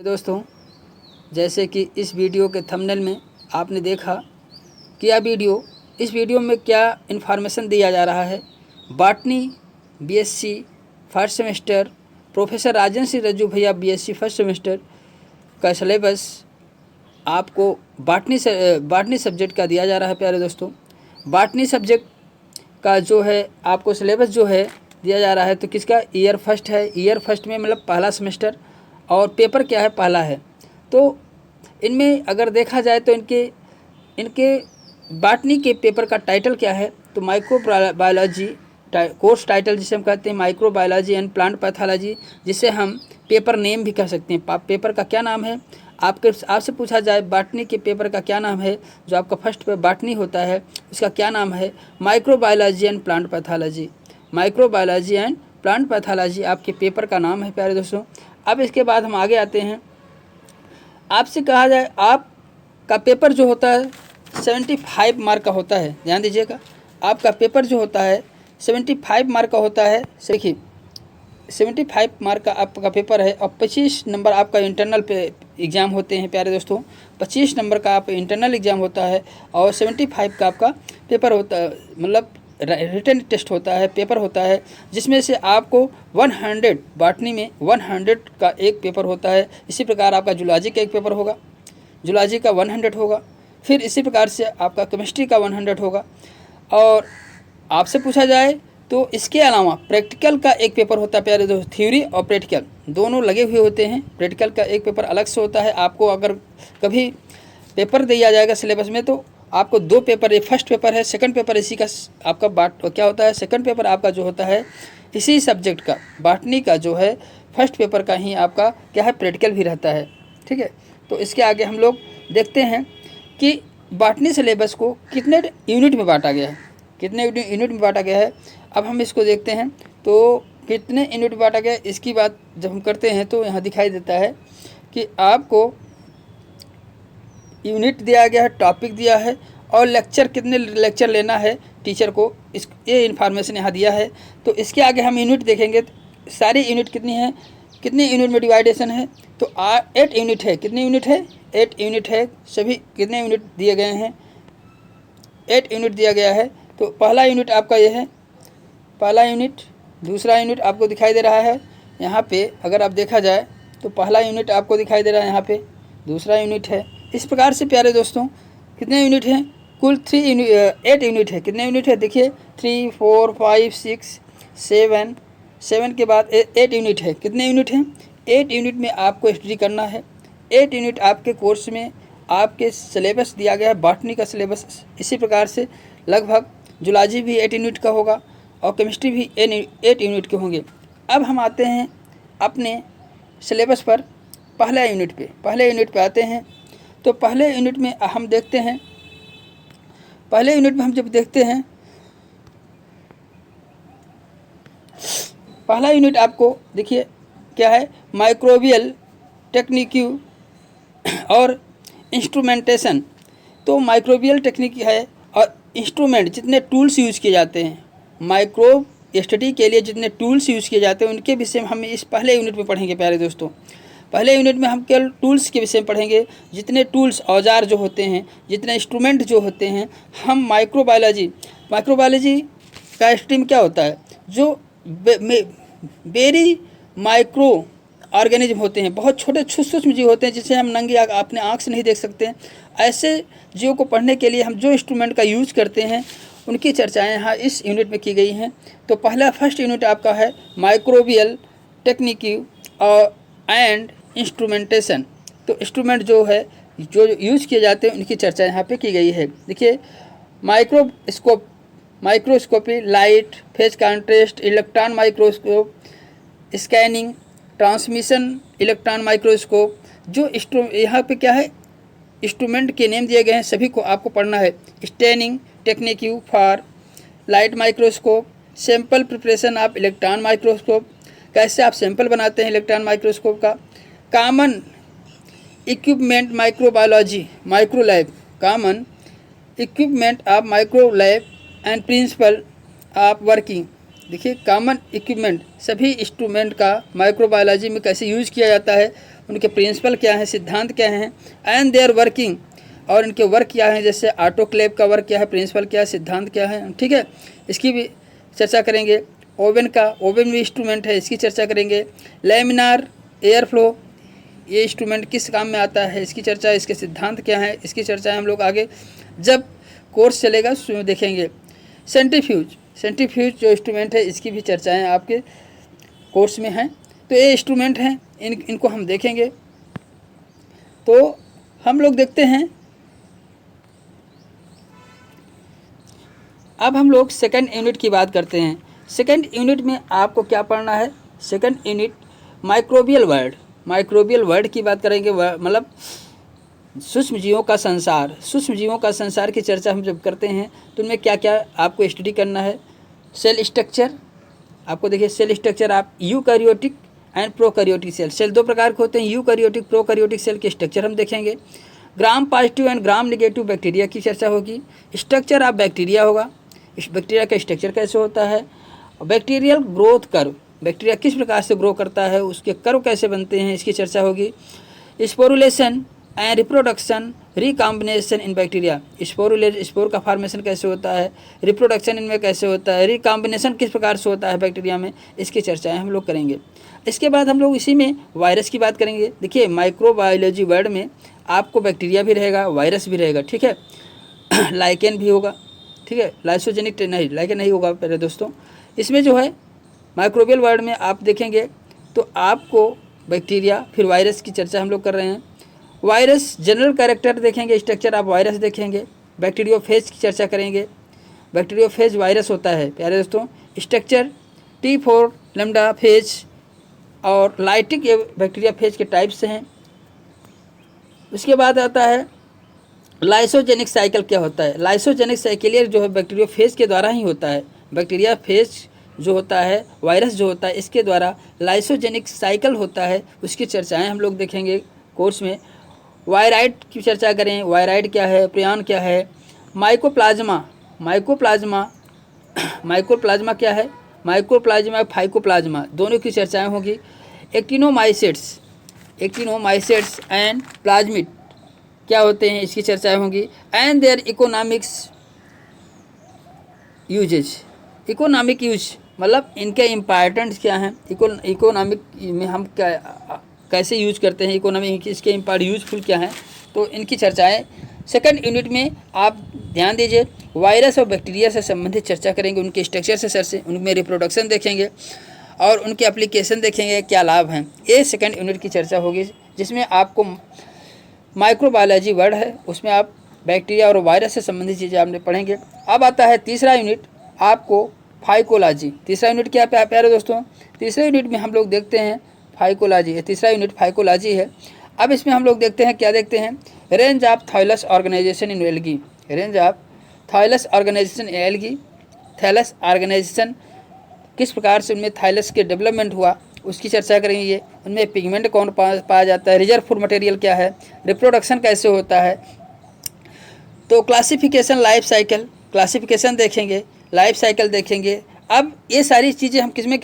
दोस्तों, जैसे कि इस वीडियो के थंबनेल में आपने देखा कि इस वीडियो में क्या इन्फॉर्मेशन दिया जा रहा है। Botany BSc first semester professor Rajan Singh Rajju Bhaiya BSc first semester का सिलेबस आपको बॉटनी सब्जेक्ट का दिया जा रहा है। प्यारे दोस्तों, बॉटनी सब्जेक्ट का जो है आपको सिलेबस जो है दिया जा रहा है, तो किसका ईयर फर्स्ट है। ईयर फर्स्ट में मतलब पहला सेमेस्टर, और पेपर क्या है, पहला है। तो इनमें अगर देखा जाए तो इनके बॉटनी के पेपर का टाइटल क्या है, तो माइक्रोबायोलॉजी कोर्स टाइटल जिसे हम कहते हैं माइक्रोबायोलॉजी एंड प्लांट पैथोलॉजी, जिसे हम पेपर नेम भी कह सकते हैं। पेपर का क्या नाम है, आपसे पूछा जाए बॉटनी के पेपर का क्या नाम है, जो आपका फर्स्ट पे बॉटनी होता है उसका क्या नाम है, microbiology and plant pathology. Microbiology and plant pathology आपके पेपर का नाम है प्यारे दोस्तों। अब इसके बाद हम आगे आते हैं। आपसे कहा जाए आपका पेपर जो होता है 75 मार्क का होता है। ध्यान दीजिएगा, आपका पेपर जो होता है 75 मार्क का होता है। देखिए 75 मार्क का आपका पेपर है, और 25 नंबर आपका इंटरनल पे एग्ज़ाम होते हैं प्यारे दोस्तों। 25 नंबर का आप इंटरनल एग्ज़ाम होता है, और 75 का आपका पेपर होता है, मतलब रिटन टेस्ट होता है, पेपर होता है, जिसमें से आपको 100 बॉटनी में 100 का एक पेपर होता है। इसी प्रकार आपका जूलॉजी का एक पेपर होगा, जूलॉजी का 100 होगा। फिर इसी प्रकार से आपका केमिस्ट्री का 100 होगा। और आपसे पूछा जाए तो इसके अलावा प्रैक्टिकल का एक पेपर होता है प्यारे दोस्त। थ्योरी और प्रैक्टिकल दोनों लगे हुए होते हैं। प्रैक्टिकल का एक पेपर अलग से होता है। आपको अगर कभी पेपर दिया जाएगा सिलेबस में, तो आपको 2 पेपर, ये फर्स्ट पेपर है, सेकंड पेपर इसी का आपका क्या होता है, सेकंड पेपर आपका जो होता है इसी सब्जेक्ट का बॉटनी का जो है फर्स्ट पेपर का ही आपका क्या है, प्रैक्टिकल भी रहता है। ठीक है, तो इसके आगे हम लोग देखते हैं कि बॉटनी सिलेबस को कितने यूनिट में बांटा गया है, कितने यूनिट में बांटा गया है। अब हम इसको देखते हैं, तो कितने यूनिट में बांटा गया है इसकी बात जब हम करते हैं तो यहाँ दिखाई देता है कि आपको यूनिट दिया गया है, टॉपिक दिया है, और लेक्चर कितने लेक्चर लेना है टीचर को, ये इन्फॉर्मेशन यहाँ दिया है। तो इसके आगे हम यूनिट देखेंगे, सारी यूनिट कितनी है, कितने यूनिट में डिवाइडेशन है, तो 8 यूनिट है। कितने यूनिट है, 8 यूनिट है। सभी कितने यूनिट दिए गए हैं, 8 यूनिट दिया गया है। तो पहला यूनिट आपका ये है, पहला यूनिट। दूसरा यूनिट आपको दिखाई दे रहा है यहाँ पे, अगर आप देखा जाए तो पहला यूनिट आपको दिखाई दे रहा है यहाँ पे, दूसरा यूनिट है। इस प्रकार से प्यारे दोस्तों कितने यूनिट हैं, कुल 8 यूनिट है। कितने यूनिट है, देखिए 3 4 5 6 7 7 के बाद 8 यूनिट है। कितने यूनिट हैं, 8 यूनिट में आपको स्टडी करना है। 8 यूनिट आपके कोर्स में आपके सिलेबस दिया गया है, बॉटनी का सिलेबस। इसी प्रकार से लगभग जूलॉजी भी 8 यूनिट का होगा, और केमिस्ट्री भी 8 यूनिट के होंगे। अब हम आते हैं अपने सिलेबस पर, पहले यूनिट पे आते हैं। तो पहले यूनिट में हम देखते हैं, पहले यूनिट में हम जब देखते हैं, पहला यूनिट आपको देखिए क्या है, माइक्रोबियल टेक्निक्यू और इंस्ट्रूमेंटेशन। तो माइक्रोबियल टेक्निक है, और इंस्ट्रूमेंट जितने टूल्स यूज़ किए जाते हैं, माइक्रोब स्टडी के लिए जितने टूल्स यूज़ किए जाते हैं, उनके विषय में हम इस पहले यूनिट में पढ़ेंगे प्यारे दोस्तों। पहले यूनिट में हम केवल टूल्स के विषय में पढ़ेंगे, जितने टूल्स औजार जो होते हैं, जितने इंस्ट्रूमेंट जो होते हैं। हम माइक्रोबायोलॉजी का स्ट्रीम क्या होता है, जो वेरी माइक्रो ऑर्गेनिज्म होते हैं, बहुत छोटे सूक्ष्म जीव होते हैं, जिसे हम नंगी अपने आँख से नहीं देख सकते हैं। ऐसे जीवों को पढ़ने के लिए हम जो इंस्ट्रूमेंट का यूज़ करते हैं, उनकी चर्चाएं यहाँ इस यूनिट में की गई हैं। तो पहला फर्स्ट यूनिट आपका है माइक्रोबियल टेक्निक्यू और एंड इंस्ट्रूमेंटेशन। तो इंस्ट्रूमेंट जो है, जो यूज़ किए जाते हैं, उनकी चर्चा यहाँ पे की गई है। देखिए microscopy, light, phase contrast, electron microscope, scanning, transmission electron microscope. जो यहाँ पे क्या है, इंस्ट्रूमेंट के नेम दिए गए हैं, सभी को आपको पढ़ना है। Staining technique for light microscope, sample preparation of electron microscope, कैसे आप सैंपल बनाते हैं इलेक्ट्रॉन माइक्रोस्कोप का। Common equipment microbiology micro lab, common equipment of micro lab and principle of working. देखिए कॉमन इक्विपमेंट, सभी इंस्ट्रूमेंट का माइक्रोबायोलॉजी में कैसे यूज़ किया जाता है, उनके प्रिंसिपल क्या हैं, सिद्धांत क्या हैं, एंड देयर वर्किंग, और इनके वर्क क्या है, जैसे ऑटोक्लेव का वर्क क्या है, प्रिंसिपल क्या है, सिद्धांत क्या है, ठीक है, इसकी भी चर्चा करेंगे। ओवन भी इंस्ट्रूमेंट है, इसकी चर्चा करेंगे। लैमिनार एयर फ्लो, ये इंस्ट्रूमेंट किस काम में आता है, इसकी चर्चा, इसके सिद्धांत क्या है, इसकी चर्चा हम लोग आगे जब कोर्स चलेगा उसमें देखेंगे। सेंट्रीफ्यूज जो इंस्ट्रूमेंट है, इसकी भी चर्चाएं आपके कोर्स में हैं। तो ये इंस्ट्रूमेंट हैं, इनको हम देखेंगे। तो हम लोग देखते हैं, अब हम लोग सेकंड यूनिट की बात करते हैं। सेकंड यूनिट में आपको क्या पढ़ना है, सेकंड यूनिट माइक्रोबियल वर्ल्ड की बात करेंगे, मतलब सूक्ष्म जीवों का संसार की चर्चा हम जब करते हैं तो उनमें क्या क्या आपको स्टडी करना है। सेल स्ट्रक्चर, आपको देखिए सेल स्ट्रक्चर, आप यूकैरियोटिक एंड प्रोकैरियोटिक सेल दो प्रकार के होते हैं, यूकैरियोटिक प्रोकैरियोटिक सेल के स्ट्रक्चर हम देखेंगे। Gram positive and gram negative bacteria की चर्चा होगी। स्ट्रक्चर ऑफ बैक्टीरिया होगा, इस बैक्टीरिया का स्ट्रक्चर कैसे होता है। बैक्टीरियल ग्रोथ कर्व, बैक्टीरिया किस प्रकार से ग्रो करता है, उसके कर्व कैसे बनते हैं, इसकी चर्चा होगी। Sporulation and reproduction recombination in bacteria, spore का फॉर्मेशन कैसे होता है, रिप्रोडक्शन इनमें कैसे होता है, रिकॉम्बिनेशन किस प्रकार से होता है बैक्टीरिया में, इसकी चर्चाएं हम लोग करेंगे। इसके बाद हम लोग इसी में वायरस की बात करेंगे। देखिए माइक्रोबायोलॉजी वर्ड में आपको बैक्टीरिया भी रहेगा, वायरस भी रहेगा, ठीक है, लाइकेन भी होगा, ठीक है, लाइसोजेनिक नहीं, लाइकेन नहीं होगा पहले दोस्तों। इसमें जो है माइक्रोबियल वर्ड में आप देखेंगे तो आपको बैक्टीरिया फिर वायरस की चर्चा हम लोग कर रहे हैं। वायरस जनरल कैरेक्टर देखेंगे, स्ट्रक्चर आप वायरस देखेंगे। बैक्टीरियोफेज की चर्चा करेंगे, बैक्टीरियोफेज वायरस होता है प्यारे दोस्तों। स्ट्रक्चर T4 लैम्डा फेज और लाइटिक, ये बैक्टीरिया फेज के टाइप्स हैं। उसके बाद आता है लाइसोजेनिक साइकिल क्या होता है। लाइसोजेनिक साइकिलियर जो है बैक्टीरियोफेज के द्वारा ही होता है, बैक्टीरिया फेज जो होता है, वायरस जो होता है, इसके द्वारा लाइसोजेनिक साइकिल होता है, उसकी चर्चाएं हम लोग देखेंगे कोर्स में। वायराइड की चर्चा करें, वायराइड क्या है, प्रियॉन क्या है। माइकोप्लाज्मा क्या है, माइकोप्लाज्मा फाइकोप्लाज्मा, दोनों की चर्चाएं होगी। एक्टिनोमाइसेट्स एंड प्लाज्मिड क्या होते हैं, इसकी चर्चाएं होंगी। एंड देयर इकोनॉमिक्स यूज मतलब इनके इम्पॉर्टेंट्स क्या हैं, इकोनॉमिक में हम क्या कैसे यूज करते हैं, इकोनॉमिक इसके यूजफुल क्या हैं, तो इनकी चर्चाएं सेकंड यूनिट में आप ध्यान दीजिए। वायरस और बैक्टीरिया से संबंधित चर्चा करेंगे, उनके स्ट्रक्चर से उनमें रिप्रोडक्शन देखेंगे और उनके एप्लीकेशन देखेंगे, क्या लाभ हैं। ये सेकंड यूनिट की चर्चा होगी, जिसमें आपको माइक्रोबायोलॉजी वर्ड है, उसमें आप बैक्टीरिया और वायरस से संबंधित चीज़ें आपने पढ़ेंगे। अब आता है तीसरा यूनिट, आपको फाइकोलॉजी। तीसरा यूनिट क्या प्यारे दोस्तों, तीसरे यूनिट में हम लोग देखते हैं फाइकोलॉजी है, तीसरा यूनिट फाइकोलॉजी है। अब इसमें हम लोग देखते हैं, क्या देखते हैं, range of thallus organization in algae. Range of thallus organization in algae, thallus organization किस प्रकार से उनमें थाइलस के डेवलपमेंट हुआ, उसकी चर्चा करेंगे। उनमें पिगमेंट कौन पाया जाता है, रिजर्व फूड मटेरियल क्या है, रिप्रोडक्शन कैसे होता है। तो क्लासिफिकेशन, लाइफ साइकिल, क्लासिफिकेशन देखेंगे, लाइफ साइकिल देखेंगे। अब ये सारी चीज़ें हम किसमें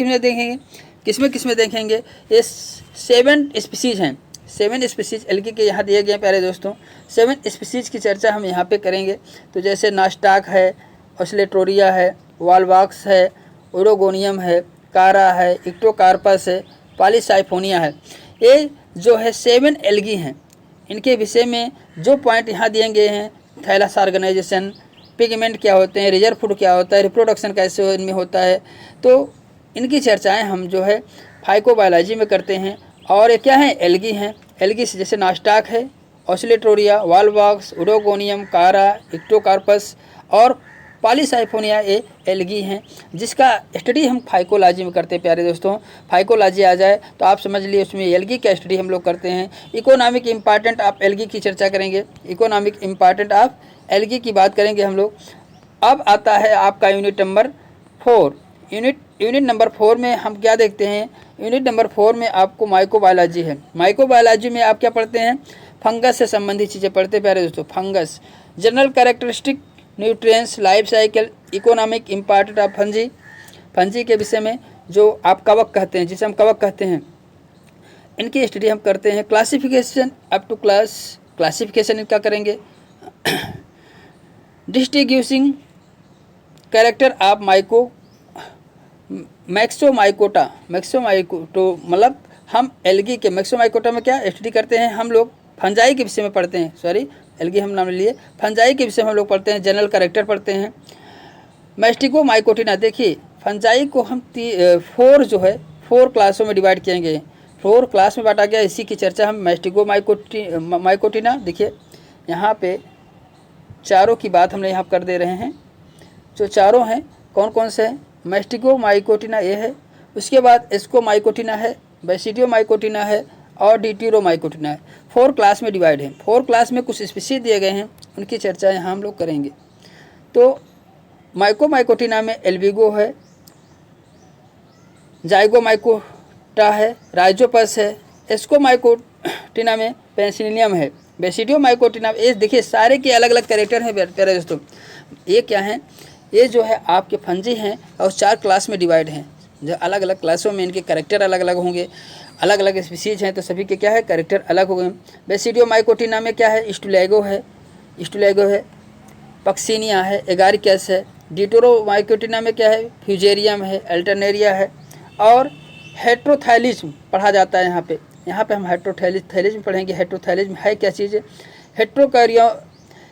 देखेंगे, ये 7 स्पीसीज हैं, 7 स्पीसीज एल्गी के यहाँ दिए गए प्यारे दोस्तों। 7 स्पीसीज की चर्चा हम यहाँ पे करेंगे। तो जैसे नास्टाक है, ऑस्लेटोरिया है, वालवाक्स है, ओरोगोनियम है, कारा है, इक्टोकार्पस है, पॉलीसाइफोनिया है। ये जो है 7 एल्गी हैं, इनके विषय में जो पॉइंट यहाँ दिए गए हैं, थैलस ऑर्गेनाइजेशन, पिगमेंट क्या होते हैं, रिजर्व फूड क्या होता है, रिप्रोडक्शन कैसे इनमें होता है, तो इनकी चर्चाएं हम जो है फाइकोबायोलॉजी में करते हैं। और ये क्या है, एल्गी हैं। एल्गी से जैसे नास्टाक है, ऑस्लेटोरिया, वालवाक्स, ओरोगोनियम, कारा, इक्टोकार्पस और पॉलीसाइफोनिया, ये एल्गी हैं, जिसका स्टडी हम फाइकोलॉजी में करते हैं प्यारे दोस्तों। फाइकोलॉजी आ जाए तो आप समझ लिए उसमें एल्गी का स्टडी हम लोग करते हैं। इकोनॉमिक इम्पॉर्टेंट ऑफ एल्गी की चर्चा करेंगे, इकोनॉमिक इम्पॉर्टेंट ऑफ एल्गी की बात करेंगे हम लोग। अब आता है आपका यूनिट नंबर 4। यूनिट नंबर 4 में हम क्या देखते हैं, यूनिट नंबर 4 में आपको माइक्रोबायोलॉजी है। माइक्रोबायोलॉजी में आप क्या पढ़ते हैं, फंगस से संबंधित चीज़ें पढ़ते हैं प्यारे दोस्तों। Fungus, general characteristic, nutrients, life cycle, economic important of fungi के विषय में, जो आप कवक कहते हैं, जिसे हम कवक कहते हैं। इनकी स्टडी हम करते हैं। क्लासिफिकेशन अप टू क्लासिफिकेशन इनका करेंगे। डिस्ट्रीब्यूसिंग कैरेक्टर ऑफ मैक्सोमाइकोटा मतलब हम एल्गी के मैक्सोमाइकोटा में क्या स्टडी करते हैं, हम लोग फंजाई के विषय में पढ़ते हैं। सॉरी, एल्गी हम नाम लिए, फंजाई के विषय में हम लोग पढ़ते हैं, जनरल कैरेक्टर पढ़ते हैं। मैस्टिगोमाइकोटिना, देखिए फंजाई को हम 4 क्लासों में डिवाइड किएंगे, 4 क्लास में बांटा गया। इसी की चर्चा हम मैस्टिगोमाइकोटिना, देखिए यहाँ पे चारों की बात हमने यहाँ कर दे रहे हैं। जो चारों हैं कौन कौन से हैं, मैस्टिगोमाइकोटिना ये है, उसके बाद एस्कोमाइकोटिना है, बेसिडियोमाइकोटिना है और ड्यूटेरोमाइकोटिना है। 4 क्लास में डिवाइड है। 4 क्लास में कुछ स्पीशीज दिए गए हैं, उनकी चर्चा यहाँ हम लोग करेंगे। तो माइकोमाइकोटिना में एल्बिगो है, जाइगोमाइकोटा है, राइजोपस है। एस्कोमाइकोटिना में पेंसिलियम है। बेसिडियोमाइकोटिना में ये देखिए सारे के अलग अलग कैरेक्टर हैं प्यारे दोस्तों। ये क्या हैं, ये जो है आपके फंजी हैं और 4 क्लास में डिवाइड हैं। जो अलग अलग क्लासों में इनके कैरेक्टर अलग अलग होंगे, अलग अलग स्पीसीज हैं तो सभी के क्या है कैरेक्टर अलग हो गए। बेसिडियोमाइकोटिना में क्या है, स्टुलैगो है, पक्सिनिया है, एगारिकस है। ड्यूटेरोमाइकोटिना में क्या है, फ्यूजेरियम है, अल्टरनेरिया है और हेट्रोथैलिज्म पढ़ा जाता है। यहाँ पे हम हेट्रोथैलिज्म पढ़ेंगे। हेट्रोथैलिज्म है क्या चीज़ है,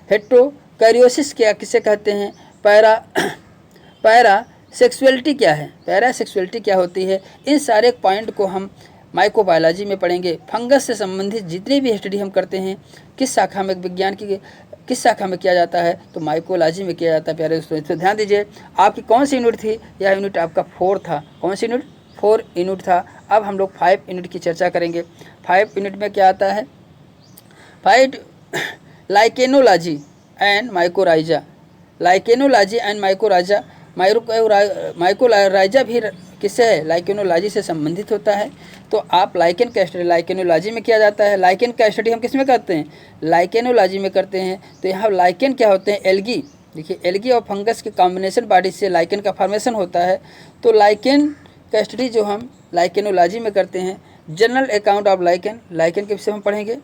हेट्रोकैरियोसिस क्या किसे कहते हैं, पैरा सेक्सुअलिटी क्या है, पैरासेक्सुअलिटी क्या होती है, इन सारे पॉइंट को हम माइक्रोबायोलॉजी में पढ़ेंगे। फंगस से संबंधित जितनी भी स्टडी हम करते हैं किस शाखा में, विज्ञान की किस शाखा में किया जाता है, तो माइकोलॉजी में किया जाता है। प्यारे दोस्तों तो ध्यान दीजिए, आपकी कौन सी यूनिट थी, यह यूनिट आपका 4 था। कौन सी यूनिट, 4 यूनिट था। अब हम लोग 5 यूनिट की चर्चा करेंगे। 5 यूनिट में क्या आता है, 5 lichenology and mycorrhiza. Lichenology and mycorrhiza, mycorrhiza भी किससे है, लाइकेनोलॉजी से संबंधित होता है। तो आप लाइकेन का स्टडी लाइकेनोलॉजी में किया जाता है। लाइकेन का स्टडी हम किस में करते हैं, लाइकेनोलॉजी में करते हैं। तो यहाँ लाइकेन क्या होते हैं, एल्गी। देखिए एल्गी और फंगस के कॉम्बिनेशन बॉडी से लाइकेन का फॉर्मेशन होता है। तो लाइकेन का स्टडी जो हम लाइकेनोलॉजी में करते हैं। जनरल अकाउंट ऑफ लाइकेन के विषय हम पढ़ेंगे।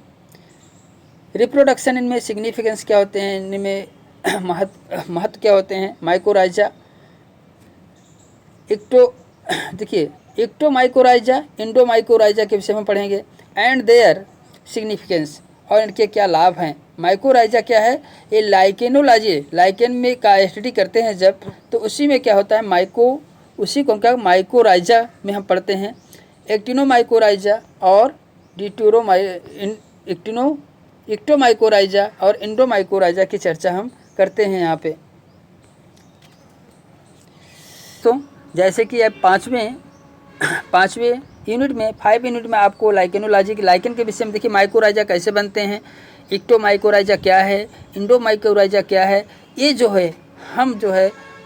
रिप्रोडक्शन, इनमें सिग्निफिकेंस क्या होते हैं, इनमें महत्व क्या होते हैं। माइकोराइजा, एक्टोमाइकोराइजा, इंडोमाइकोराइजा के विषय में पढ़ेंगे। एंड देयर सिग्निफिकेंस, और इनके क्या लाभ हैं। माइकोराइजा क्या है, ये लाइकेन में का स्टडी करते हैं जब, तो उसी में क्या होता है उसी को क्या माइकोराइजा में हम पढ़ते हैं। एक्टिनोमाइकोराइजा और एक्टोमाइकोराइजा और इंडोमाइकोराइजा की चर्चा हम करते हैं यहाँ पे। तो जैसे कि अब पाँचवें यूनिट में 5 यूनिट में आपको लाइकेनोलॉजी की लाइकेन के विषय में देखिए माइकोराइजा कैसे बनते हैं, एक्टोमाइकोराइजा क्या है, इंडोमाइकोराइजा क्या है, ये जो है हम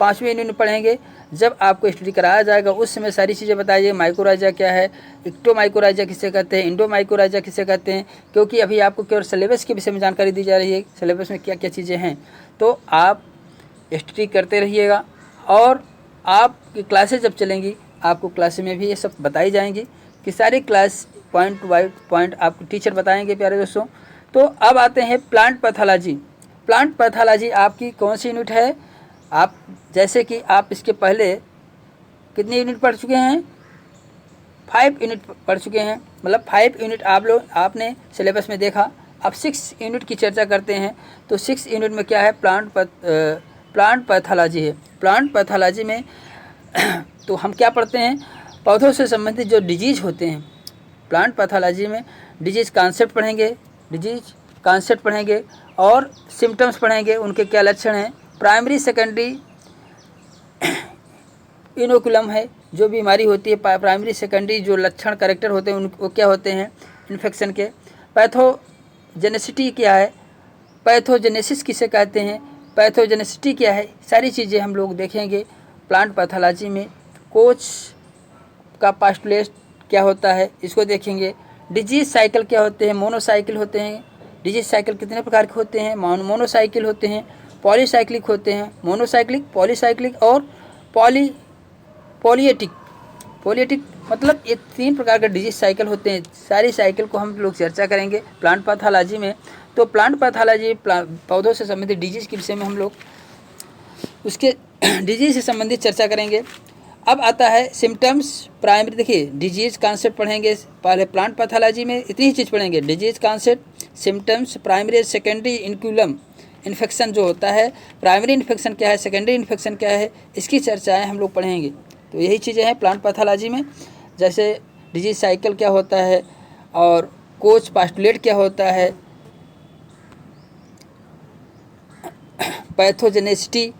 5वें यूनिट में पढ़ेंगे। जब आपको स्टडी कराया जाएगा उस समय सारी चीज़ें बताइए, माइकोराइजा क्या है, एक्टोमाइकोराइजा किसे कहते हैं, इंडोमाइकोराइजा किसे कहते हैं। क्योंकि अभी आपको केवल सिलेबस के विषय में जानकारी दी जा रही है, सिलेबस में क्या क्या चीज़ें हैं। तो आप स्टडी करते रहिएगा और आपकी क्लासेज जब चलेंगी आपको क्लास में भी ये सब बताई जाएंगी कि सारी क्लास पॉइंट टू पॉइंट आपको टीचर बताएंगे प्यारे दोस्तों। तो अब आते हैं प्लांट पैथोलॉजी। प्लांट पैथोलॉजी आपकी कौन सी यूनिट है, आप जैसे कि आप इसके पहले कितनी यूनिट पढ़ चुके हैं, 5 यूनिट पढ़ चुके हैं। मतलब 5 यूनिट आपने सिलेबस में देखा। अब 6 यूनिट की चर्चा करते हैं। तो 6 यूनिट में क्या है, प्लांट पैथोलॉजी है। प्लांट पैथोलॉजी में तो हम क्या पढ़ते हैं, पौधों से संबंधित जो डिजीज होते हैं। प्लांट पैथोलॉजी में डिजीज कॉन्सेप्ट पढ़ेंगे और सिम्टम्स पढ़ेंगे, उनके क्या लक्षण हैं। प्राइमरी सेकेंडरी इनोकुलम है, जो बीमारी होती है प्राइमरी सेकेंडरी जो लक्षण कैरेक्टर होते हैं वो क्या होते हैं इन्फेक्शन के। पैथोजेनेसिटी क्या है, पैथोजेनेसिस किसे कहते हैं, पैथोजेनेसिटी क्या है, सारी चीज़ें हम लोग देखेंगे प्लांट पैथोलॉजी में। कोच का पास्टुलेट क्या होता है इसको देखेंगे। डिजीज साइकिल क्या होते हैं, मोनोसाइकिल होते हैं। डिजीज साइकिल कितने प्रकार के होते हैं, मोनोसाइकिल होते हैं, पॉलीसाइक्लिक होते हैं। मोनोसाइक्लिक, पॉलीसाइक्लिक और पॉलीएटिक। पॉलियोटिक मतलब ये 3 प्रकार का डिजीज साइकिल होते हैं। सारी साइकिल को हम लोग चर्चा करेंगे प्लांट पैथोलॉजी में। तो प्लांट पैथोलॉजी पौधों से संबंधित डिजीज के विषय में हम लोग उसके डिजीज से संबंधित चर्चा करेंगे। अब आता है सिम्टम्स प्राइमरी। देखिए डिजीज कॉन्सेप्ट पढ़ेंगे पहले प्लांट पैथोलॉजी में, इतनी ही चीज़ पढ़ेंगे। Disease concept, symptoms, primary secondary inoculum infection जो होता है, प्राइमरी इन्फेक्शन क्या है, सेकेंडरी इन्फेक्शन क्या है, इसकी चर्चाएं हम लोग पढ़ेंगे। तो यही चीज़ें हैं प्लांट पैथोलॉजी में, जैसे डिजीज साइकिल क्या होता है और कोच पास्टुलेट क्या होता है, पैथोजेनेसिटी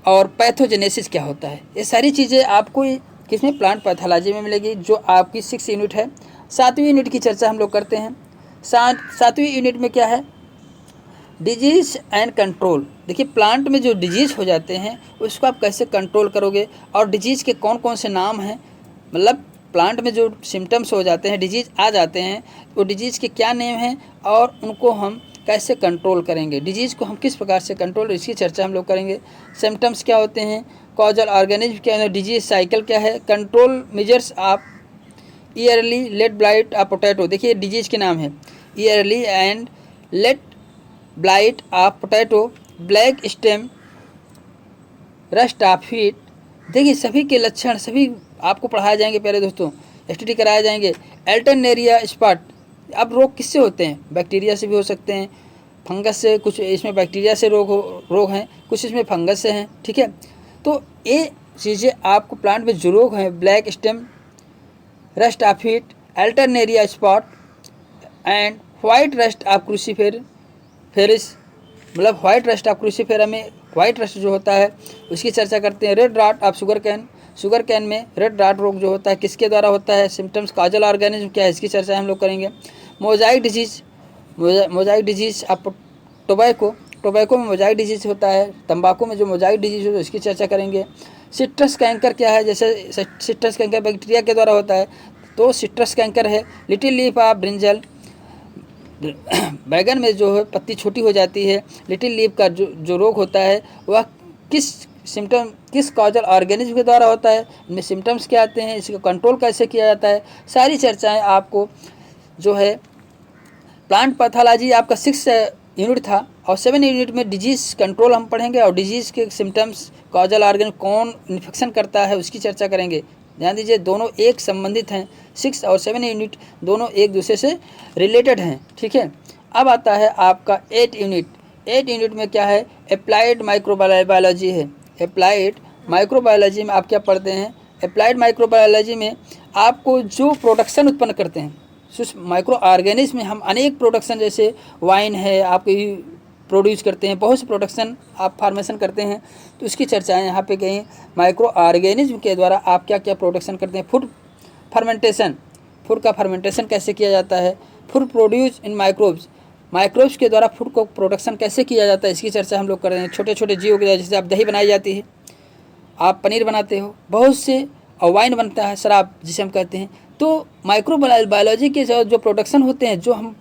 और पैथोजेनेसिस क्या होता है। ये सारी चीज़ें आपको किसमें, प्लांट पैथोलॉजी में मिलेगी, जो आपकी 6 यूनिट है। 7वीं यूनिट की चर्चा हम लोग करते हैं। 7वीं यूनिट में क्या है, डिजीज़ एंड कंट्रोल। देखिए प्लांट में जो डिजीज़ हो जाते हैं उसको आप कैसे कंट्रोल करोगे, और डिजीज़ के कौन कौन से नाम हैं, मतलब प्लांट में जो सिम्टम्स हो जाते हैं, डिजीज़ आ जाते हैं, वो डिजीज़ के क्या नेम हैं और उनको हम कैसे कंट्रोल करेंगे, डिजीज़ को हम किस प्रकार से कंट्रोल, इसकी चर्चा हम लोग करेंगे। सिम्टम्स क्या होते हैं, कॉजल ऑर्गेनिज्म क्या है, डिजीज साइकिल क्या है, कंट्रोल मेजर्स आप early late blight of potato. देखिए डिजीज़ के नाम है early and late blight of potato, black stem, rust of wheat. देखिए सभी के लक्षण सभी आपको पढ़ाए जाएंगे प्यारे दोस्तों, स्टडी कराए जाएंगे। एल्टरनेरिया स्पॉट, अब रोग किससे होते हैं, बैक्टीरिया से भी हो सकते हैं, फंगस से, कुछ इसमें बैक्टीरिया से रोग हैं, कुछ इसमें फंगस से हैं, ठीक है। तो ये चीज़ें आपको प्लांट में जो रोग हैं, black stem, rust of wheat, alternaria spot and white rust of crucifers, मतलब वाइट रस्ट ऑफ क्रूसीफेरा में वाइट रस्ट जो होता है उसकी चर्चा करते हैं। Red rot of sugarcane में रेड रॉट रोग जो होता है किसके द्वारा होता है, सिम्टम्स, काजल ऑर्गेनिज्म क्या है, इसकी चर्चा हम लोग करेंगे। मोजाइक डिजीज ऑफ टोबैको में मोजाइक डिजीज होता है, तंबाकू में जो मोजाइक डिजीज होता है इसकी चर्चा करेंगे। सिट्रस कैंकर क्या है, जैसे सिट्रस कैंकर बैक्टीरिया के द्वारा होता है, तो सिट्रस कैंकर है। लिटिल लीफ ऑफ ब्रिंजल, बैगन में जो है पत्ती छोटी हो जाती है, लिटिल लीफ का जो रोग होता है वह किस कॉजल ऑर्गेनिज्म के द्वारा होता है, इनमें सिम्टम्स क्या आते हैं, इसको कंट्रोल कैसे किया जाता है, सारी चर्चाएं आपको जो है प्लांट पैथोलॉजी आपका 6 यूनिट था, और 7 यूनिट में डिजीज़ कंट्रोल हम पढ़ेंगे और डिजीज़ के सिम्टम्स, कॉजल ऑर्गेनिज्म कौन इन्फेक्शन करता है उसकी चर्चा करेंगे। ध्यान दीजिए दोनों एक संबंधित हैं, 6 और 7 यूनिट दोनों एक दूसरे से रिलेटेड हैं, ठीक है। अब आता है आपका 8 यूनिट। 8 यूनिट में क्या है, अप्लाइड माइक्रोबायोलॉजी है। अप्लाइड माइक्रोबायोलॉजी में आप क्या पढ़ते हैं, अप्लाइड माइक्रोबायोलॉजी में आपको जो प्रोडक्शन उत्पन्न करते हैं माइक्रो ऑर्गेनिज्म में, हम अनेक प्रोडक्शन जैसे वाइन है आपके प्रोड्यूस करते हैं, बहुत से प्रोडक्शन आप फार्मेशन करते हैं, तो इसकी चर्चाएं यहाँ पे कहीं माइक्रो ऑर्गेनिज्म के द्वारा आप क्या क्या प्रोडक्शन करते हैं। फूड फर्मेंटेशन, फूड का फर्मेंटेशन कैसे किया जाता है, फूड प्रोड्यूस इन माइक्रोब्स के द्वारा फूड को प्रोडक्शन कैसे किया जाता है, इसकी चर्चा हम लोग कर रहे हैं। छोटे छोटे जीवों के द्वारा, जैसे आप दही बनाई जाती है, आप पनीर बनाते हो, बहुत से, और वाइन बनता है, शराब जिसे हम कहते हैं। तो माइक्रोबायोलॉजी के जो प्रोडक्शन होते हैं, जो हम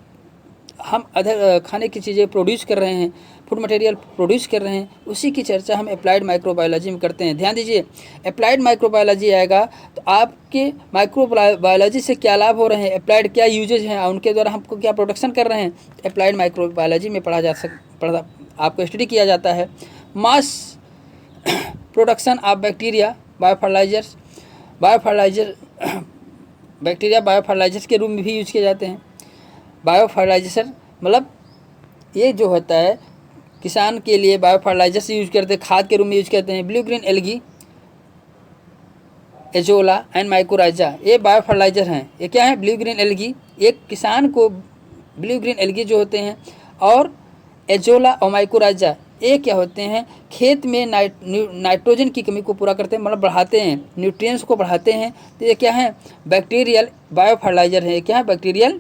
अदर खाने की चीज़ें प्रोड्यूस कर रहे हैं, फूड मटेरियल प्रोड्यूस कर रहे हैं, उसी की चर्चा हम अप्लाइड माइक्रोबायोलॉजी में करते हैं। ध्यान दीजिए अप्लाइड माइक्रोबायोलॉजी आएगा तो आपके माइक्रोबायोलॉजी से क्या लाभ हो रहे हैं, अप्लाइड क्या यूजेज हैं, उनके द्वारा हमको क्या प्रोडक्शन कर रहे हैं, अप्लाइड माइक्रोबायोलॉजी में आपको स्टडी किया जाता है। Mass production of bacteria bacteria biofertilizers के रूप में भी यूज किए जाते हैं। बायोफर्टिलाइजर मतलब ये जो होता है किसान के लिए बायोफर्टिलाइजर्स यूज करते हैं, खाद के रूप में यूज करते हैं। Blue green algae, azolla and mycorrhiza, ये बायोफर्टिलाइजर हैं। ये क्या है, ब्लू ग्रीन एल्गी, एक किसान को ब्लू ग्रीन एल्गी जो होते हैं, और एजोला और माइकोराइजा ये क्या होते हैं, खेत में नाइट्रोजन की कमी को पूरा करते हैं, मतलब बढ़ाते हैं, न्यूट्रिएंट्स को बढ़ाते हैं। तो ये क्या है, बैक्टीरियल बायोफर्टिलाइजर है। क्या है, बैक्टीरियल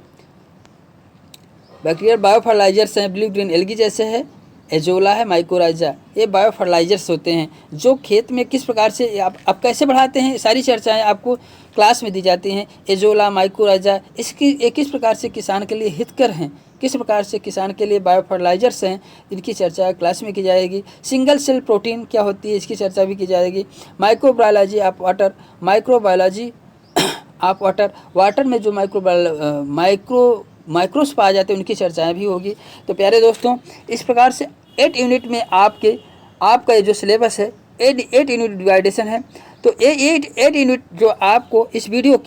बायोफर्टिलाइजर्स हैं, ब्लू ग्रीन एल्गी जैसे है, एजोला है, माइक्रोराइजा, ये बायो फर्टिलाइजर्स होते हैं जो खेत में किस प्रकार से आप कैसे बढ़ाते हैं, सारी चर्चाएं आपको क्लास में दी जाती हैं। एजोला, माइक्रोराइजा, इसकी ये किस प्रकार से किसान के लिए हितकर हैं, किस प्रकार से किसान के लिए बायो फर्टिलाइजर्स हैं, इनकी चर्चा क्लास में की जाएगी। सिंगल सेल प्रोटीन क्या होती है, इसकी चर्चा भी की जाएगी। Microbiology of water, microbiology of water, water में जो माइक्रोस पाए जाते हैं उनकी चर्चाएं भी होगी। तो प्यारे दोस्तों, इस प्रकार से 8 यूनिट में आपका ये जो सिलेबस है 8 यूनिट डिवाइडेशन है। तो ये 8 यूनिट जो आपको इस वीडियो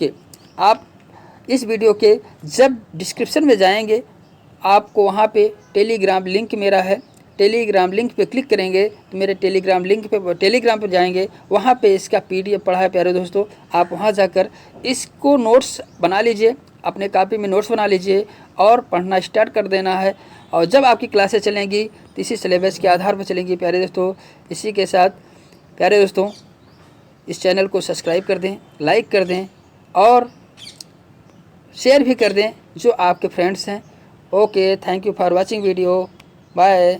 के जब डिस्क्रिप्शन में जाएंगे, आपको वहाँ पे टेलीग्राम लिंक मेरा है, टेलीग्राम लिंक पे क्लिक करेंगे तो मेरे टेलीग्राम पर जाएंगे, वहाँ पे इसका PDF पढ़ा है प्यारे दोस्तों। आप वहाँ जाकर इसको नोट्स बना लीजिए, अपने कॉपी में नोट्स बना लीजिए और पढ़ना स्टार्ट कर देना है। और जब आपकी क्लासें चलेंगी तो इसी सिलेबस के आधार पर चलेंगी प्यारे दोस्तों। इसी के साथ प्यारे दोस्तों, इस चैनल को सब्सक्राइब कर दें, लाइक कर दें और शेयर भी कर दें जो आपके फ्रेंड्स हैं। Okay, thank you for watching video, bye.